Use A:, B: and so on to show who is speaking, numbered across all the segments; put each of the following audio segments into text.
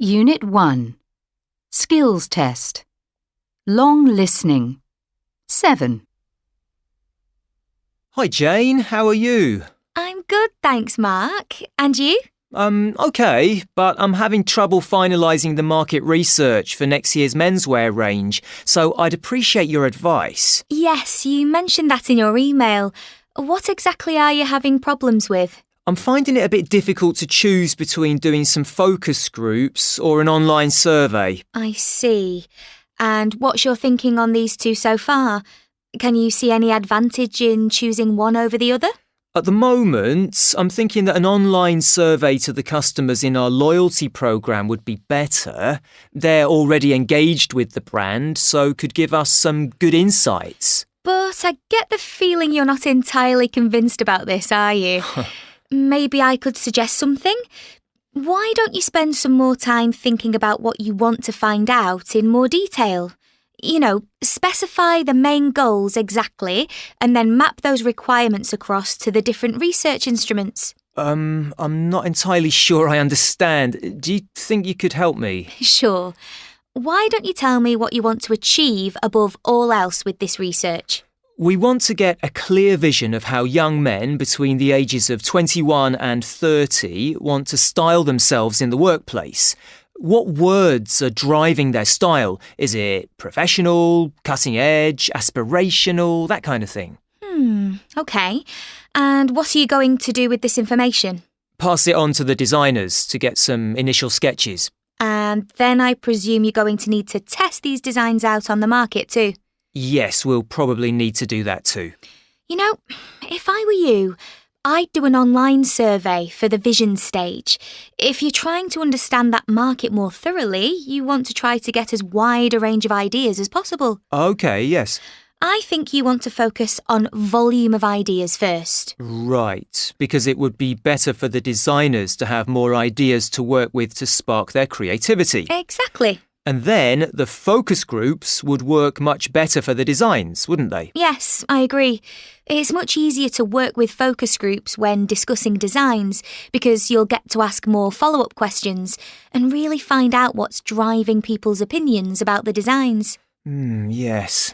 A: Unit 1. Skills Test. Long listening. 7.
B: Hi Jane, how are you?
C: I'm good, thanks, Mark. And you?
B: Okay, but I'm having trouble finalising the market research for next year's menswear range, so I'd appreciate your advice.
C: Yes, you mentioned that in your email. What exactly are you having problems with?
B: I'm finding it a bit difficult to choose between doing some focus groups or an online survey.
C: I see. And what's your thinking on these two so far? Can you see any advantage in choosing one over the other?
B: At the moment, I'm thinking that an online survey to the customers in our loyalty programme would be better. They're already engaged with the brand, so could give us some good insights.
C: But I get the feeling you're not entirely convinced about this, are you? Maybe I could suggest something? Why don't you spend some more time thinking about what you want to find out in more detail? You know, specify the main goals exactly and then map those requirements across to the different research instruments.
B: I'm not entirely sure I understand. Do you think you could help me?
C: Sure. Why don't you tell me what you want to achieve above all else with this research?
B: We want to get a clear vision of how young men between the ages of 21 and 30 want to style themselves in the workplace. What words are driving their style? Is it professional, cutting edge, aspirational, that kind of thing?
C: OK. And what are you going to do with this information?
B: Pass it on to the designers to get some initial sketches.
C: And then I presume you're going to need to test these designs out on the market too.
B: Yes, we'll probably need to do that too.
C: You know, if I were you, I'd do an online survey for the vision stage. If you're trying to understand that market more thoroughly, you want to try to get as wide a range of ideas as possible.
B: OK, yes.
C: I think you want to focus on volume of ideas first.
B: Right, because it would be better for the designers to have more ideas to work with to spark their creativity.
C: Exactly.
B: And then the focus groups would work much better for the designs, wouldn't they?
C: Yes, I agree. It's much easier to work with focus groups when discussing designs because you'll get to ask more follow-up questions and really find out what's driving people's opinions about the designs.
B: Yes.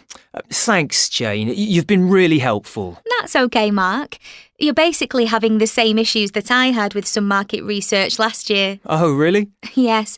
B: Thanks, Jane. You've been really helpful.
C: That's OK, Mark. You're basically having the same issues that I had with some market research last year.
B: Oh, really?
C: Yes.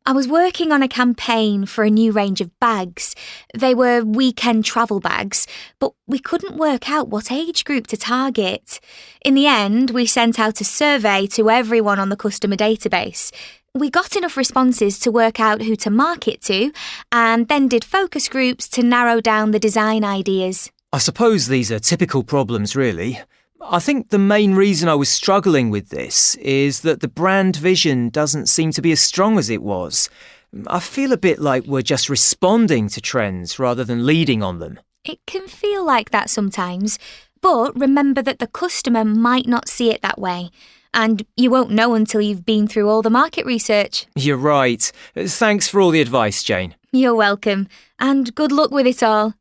C: I was working on a campaign for a new range of bags. They were weekend travel bags, but we couldn't work out what age group to target. In the end, we sent out a survey to everyone on the customer database. We got enough responses to work out who to market to, and then did focus groups to narrow down the design ideas.
B: I suppose these are typical problems, really. I think the main reason I was struggling with this is that the brand vision doesn't seem to be as strong as it was. I feel a bit like we're just responding to trends rather than leading on them.
C: It can feel like that sometimes, but remember that the customer might not see it that way, and you won't know until you've been through all the market research.
B: You're right. Thanks for all the advice, Jane.
C: You're welcome, and good luck with it all.